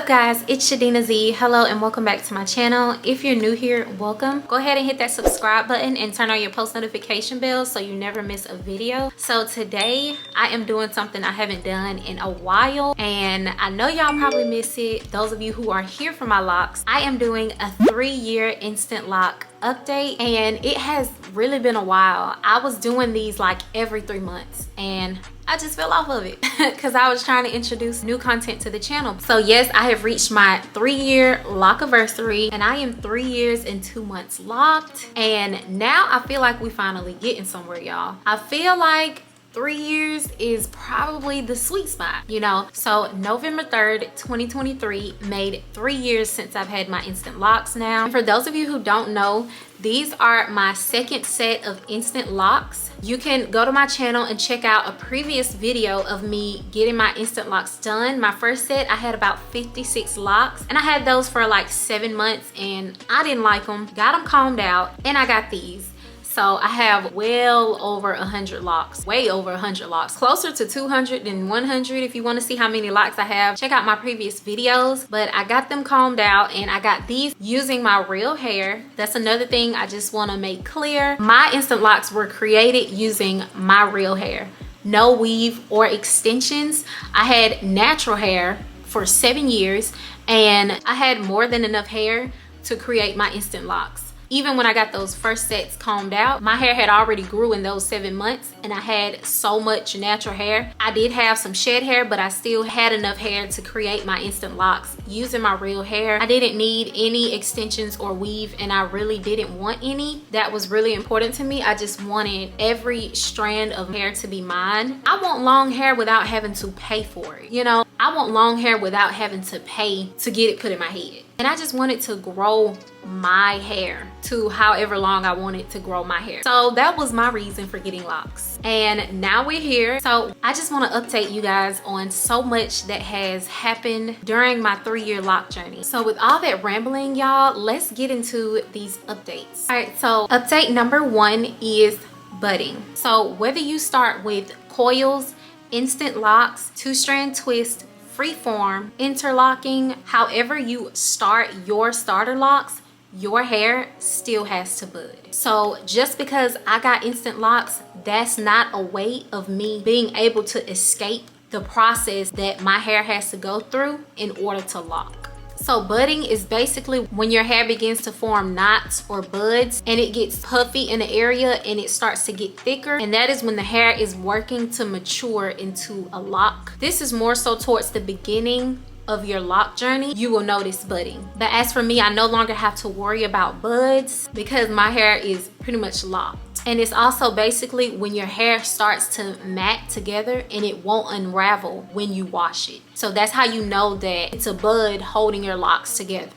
guys, it's Sha-Deana Z. Hello and welcome back to my channel. If you're new here, welcome. Go ahead and hit that subscribe button and turn on your post notification bell so you never miss a video. So today I am doing something I haven't done in a while, and I know y'all probably miss it. Those of you who are here for my locks, I am doing a 3-year instant lock update, and it has really been a while. I was doing these like every 3 months and I just fell off of it because I was trying to introduce new content to the channel. So yes, I have reached my 3-year lock anniversary, and I am 3 years and 2 months locked, and now I feel like we finally getting somewhere, y'all. I feel like 3 years is probably the sweet spot, you know. So November 3rd 2023 made 3 years since I've had my instant locks now. And for those of you who don't know, these are my second set of instant locks. You can go to my channel and check out a previous video of me getting my instant locks done. My first set, I had about 56 locks, and I had those for like 7 months and I didn't like them. Got them combed out, and I got these. So I have well over 100 locks, way over 100 locks, closer to 200 than 100. If you want to see how many locks I have, check out my previous videos. But I got them combed out, and I got these using my real hair. That's another thing I just want to make clear. My instant locks were created using my real hair. No weave or extensions. I had natural hair for 7 years, and I had more than enough hair to create my instant locks. Even when I got those first sets combed out, my hair had already grew in those 7 months, and I had so much natural hair. I did have some shed hair, but I still had enough hair to create my instant locks using my real hair. I didn't need any extensions or weave, and I really didn't want any. That was really important to me. I just wanted every strand of hair to be mine. I want long hair without having to pay for it, you know? I want long hair without having to pay to get it put in my head. And I just wanted to grow my hair to however long I wanted to grow my hair. So that was my reason for getting locks. And now we're here. So I just want to update you guys on so much that has happened during my 3-year lock journey. So with all that rambling, y'all, let's get into these updates. All right, so update number 1 is budding. So whether you start with coils, instant locks, 2-strand twist, freeform, interlocking, however you start your starter locks, your hair still has to bud. So just because I got instant locks, that's not a way of me being able to escape the process that my hair has to go through in order to lock. So budding is basically when your hair begins to form knots or buds, and it gets puffy in the area and it starts to get thicker, and that is when the hair is working to mature into a lock. This is more so towards the beginning of your lock journey. You will notice budding. But as for me, I no longer have to worry about buds because my hair is pretty much locked. And it's also basically when your hair starts to mat together and it won't unravel when you wash it. So that's how you know that it's a bud holding your locks together.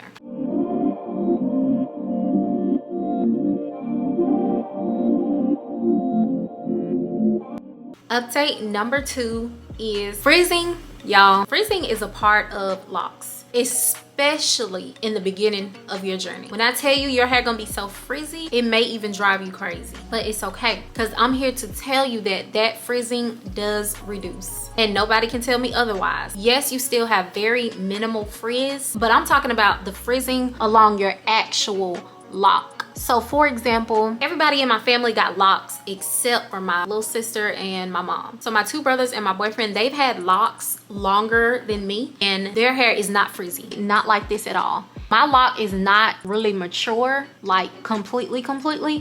Update number 2 is frizzing. Y'all, frizzing is a part of locks, especially in the beginning of your journey. When I tell you your hair gonna be so frizzy, it may even drive you crazy, but it's okay, because I'm here to tell you that that frizzing does reduce, and nobody can tell me otherwise. Yes, you still have very minimal frizz, but I'm talking about the frizzing along your actual lock. So for example, everybody in my family got locks except for my little sister and my mom. So my 2 brothers and my boyfriend, they've had locks longer than me, and their hair is not frizzy, not like this at all. My lock is not really mature, like completely.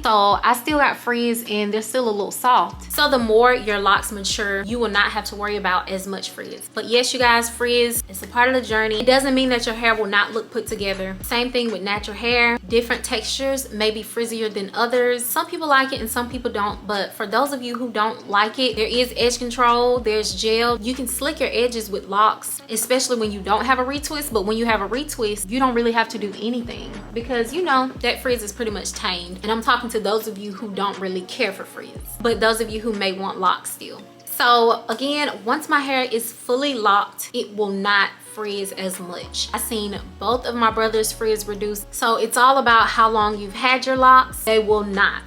So I still got frizz and they're still a little soft. So the more your locks mature, you will not have to worry about as much frizz. But yes, you guys, frizz is a part of the journey. It doesn't mean that your hair will not look put together. Same thing with natural hair. Different textures may be frizzier than others. Some people like it and some people don't. But for those of you who don't like it, there is edge control, there's gel. You can slick your edges with locks, especially when you don't have a retwist. But when you have a retwist, you don't really have to do anything because you know that frizz is pretty much tamed. And I'm talking to those of you who don't really care for frizz, but those of you who may want locks still. So again, once my hair is fully locked, it will not frizz as much. I've seen both of my brothers frizz reduce. So it's all about how long you've had your locks. They will not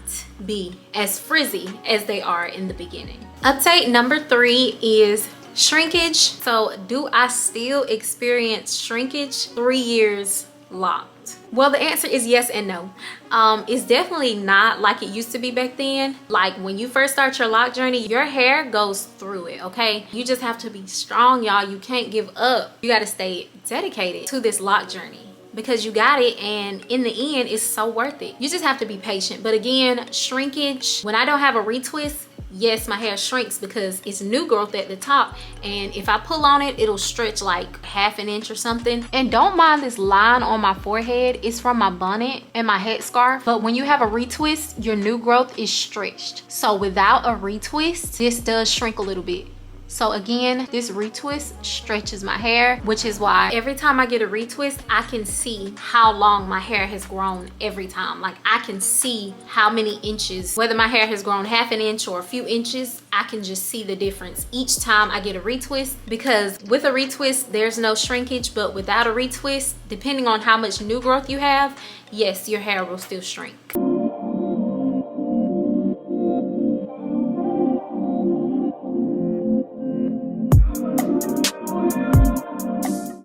be as frizzy as they are in the beginning. Update number 3 is Shrinkage. So do I still experience shrinkage 3 years locked? Well, the answer is yes and no. It's definitely not like it used to be back then. Like when you first start your lock journey, your hair goes through it, okay? You just have to be strong, y'all. You can't give up. You got to stay dedicated to this lock journey, because you got it, and in the end it's so worth it. You just have to be patient. But again, shrinkage, when I don't have a retwist, yes, my hair shrinks because it's new growth at the top, and if I pull on it, it'll stretch like ½ an inch or something. And don't mind this line on my forehead, it's from my bonnet and my headscarf. But when you have a retwist, your new growth is stretched. So without a retwist, this does shrink a little bit. So again, this retwist stretches my hair, which is why every time I get a retwist, I can see how long my hair has grown every time. Like I can see how many inches, whether my hair has grown ½ an inch or a few inches, I can just see the difference each time I get a retwist. Because with a retwist, there's no shrinkage, but without a retwist, depending on how much new growth you have, yes, your hair will still shrink.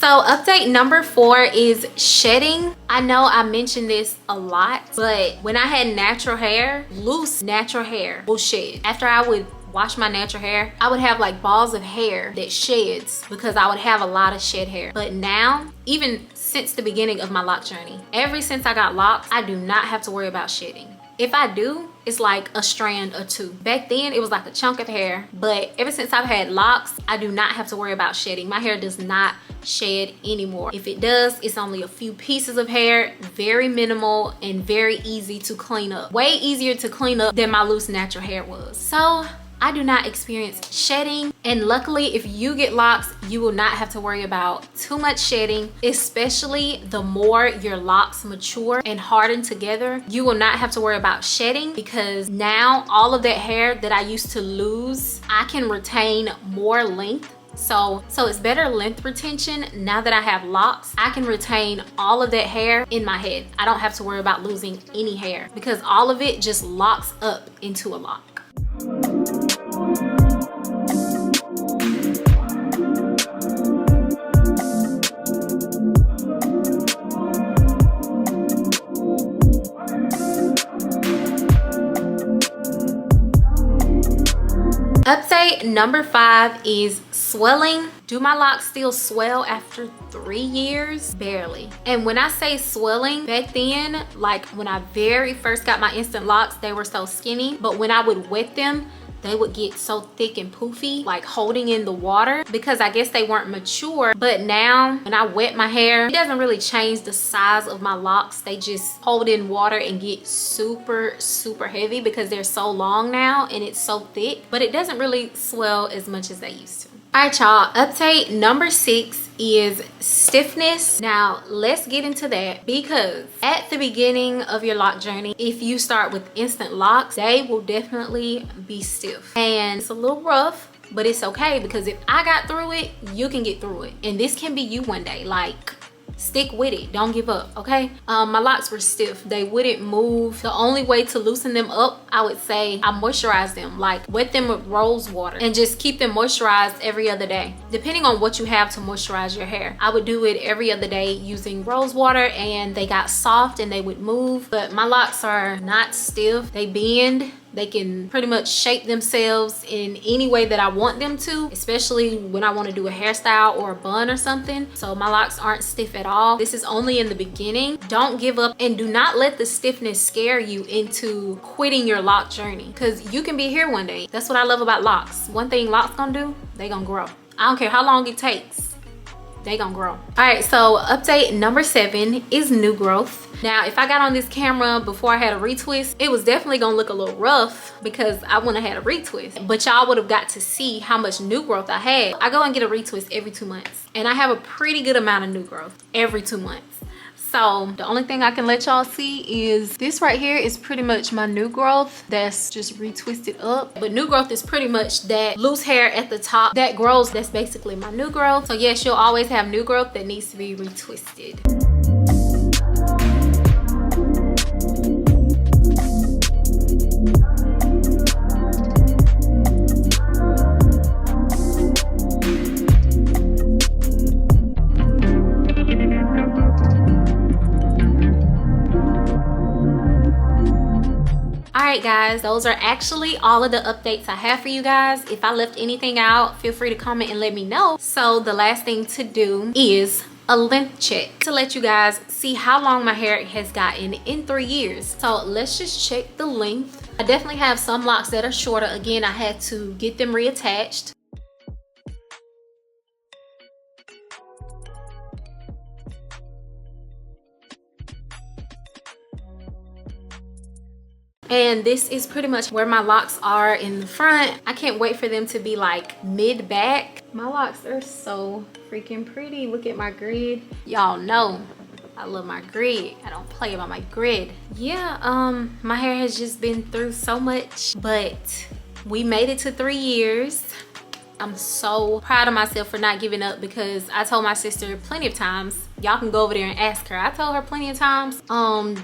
So update number 4 is shedding. I know I mentioned this a lot, but when I had natural hair, loose natural hair will shed. After I would wash my natural hair, I would have like balls of hair that sheds because I would have a lot of shed hair. But now, even since the beginning of my lock journey, ever since I got locks, I do not have to worry about shedding. If I do, it's like a strand or two. Back then, it was like a chunk of hair, but ever since I've had locks, I do not have to worry about shedding. My hair does not shed anymore. If it does, it's only a few pieces of hair, very minimal and very easy to clean up. Way easier to clean up than my loose natural hair was. So I do not experience shedding, and luckily if you get locks, you will not have to worry about too much shedding, especially the more your locks mature and harden together. You will not have to worry about shedding, because now all of that hair that I used to lose, I can retain more length. So it's better length retention. Now that I have locks, I can retain all of that hair in my head. I don't have to worry about losing any hair because all of it just locks up into a lock. Update number 5 is swelling. Do my locks still swell after 3 years? Barely. And when I say swelling, back then, like when I very first got my instant locks, they were so skinny, but when I would wet them, they would get so thick and poofy, like holding in the water, because I guess they weren't mature. But now when I wet my hair, it doesn't really change the size of my locks. They just hold in water and get super heavy because they're so long now and it's so thick, but it doesn't really swell as much as they used to. All right, y'all, update number 6 is stiffness. Now let's get into that, because at the beginning of your lock journey, if you start with instant locks, they will definitely be stiff and it's a little rough, but it's okay, because if I got through it, you can get through it, and this can be you one day. Like, stick with it, don't give up, okay? My locks were stiff, they wouldn't move. The only way to loosen them up, I would say, I moisturize them, like wet them with rose water and just keep them moisturized every other day, depending on what you have to moisturize your hair. I would do it every other day using rose water, and they got soft and they would move. But my locks are not stiff, they bend. They can pretty much shape themselves in any way that I want them to, especially when I want to do a hairstyle or a bun or something. So my locks aren't stiff at all. This is only in the beginning. Don't give up, and do not let the stiffness scare you into quitting your lock journey, because you can be here one day. That's what I love about locks. One thing locks gonna do, they gonna grow. I don't care how long it takes, they gonna grow. All right, so update number 7 is new growth. Now, if I got on this camera before I had a retwist, it was definitely gonna look a little rough because I wouldn't have had a retwist, but y'all would have got to see how much new growth I had. I go and get a retwist every 2 months, and I have a pretty good amount of new growth every 2 months. So the only thing I can let y'all see is this right here is pretty much my new growth that's just retwisted up. But new growth is pretty much that loose hair at the top that grows. That's basically my new growth. So yes, you'll always have new growth that needs to be retwisted. right guys, those are actually all of the updates I have for you guys. If I left anything out, feel free to comment and let me know. So the last thing to do is a length check to let you guys see how long my hair has gotten in 3 years. So let's just check the length. I definitely have some locks that are shorter. Again, I had to get them reattached. And this is pretty much where my locks are in the front. I can't wait for them to be like mid-back. My locks are so freaking pretty. Look at my grid. Y'all know I love my grid. I don't play about my grid. Yeah, my hair has just been through so much, but we made it to 3 years. I'm so proud of myself for not giving up, because I told my sister plenty of times, y'all can go over there and ask her. I told her plenty of times,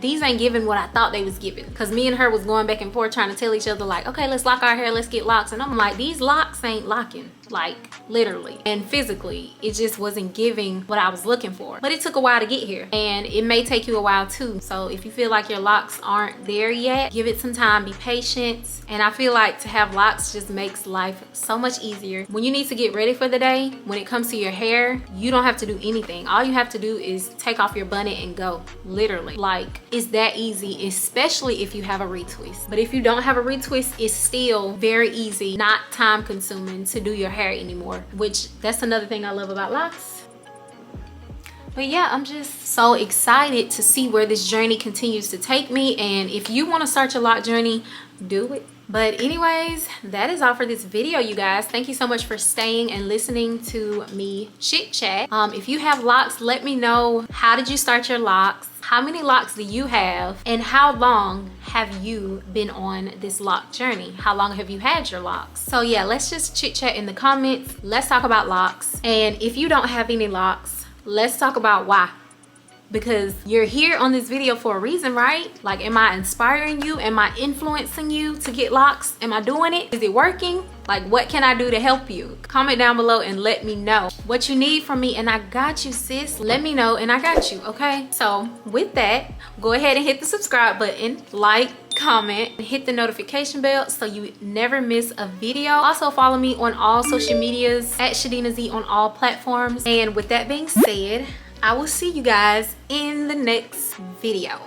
these ain't giving what I thought they was giving. Cause me and her was going back and forth trying to tell each other like, okay, let's lock our hair, let's get locks. And I'm like, these locks ain't locking, like literally and physically. It just wasn't giving what I was looking for. But it took a while to get here, and it may take you a while too. So if you feel like your locks aren't there yet, give it some time, be patient. And I feel like to have locks just makes life so much easier. When you need to get ready for the day, when it comes to your hair, you don't have to do anything. All you have to do is take off your bonnet and go. Literally, like, it's that easy, especially if you have a retwist. But if you don't have a retwist, it's still very easy, not time consuming to do your hair anymore, which that's another thing I love about locks. But yeah, I'm just so excited to see where this journey continues to take me. And if you want to start your lock journey, do it. But anyways, that is all for this video, you guys. Thank you so much for staying and listening to me chit chat. If you have locks, let me know, how did you start your locks? How many locks do you have? And how long have you been on this lock journey? How long have you had your locks? So yeah, let's just chit chat in the comments. Let's talk about locks. And if you don't have any locks, let's talk about why. Because you're here on this video for a reason, right? Like, am I inspiring you? Am I influencing you to get locks? Am I doing it? Is it working? Like, what can I do to help you? Comment down below and let me know what you need from me, and I got you, sis. Let me know and I got you, okay? So with that, go ahead and hit the subscribe button, like, comment, and hit the notification bell so you never miss a video. Also follow me on all social medias at Sha-Deana Z on all platforms. And with that being said, I will see you guys in the next video.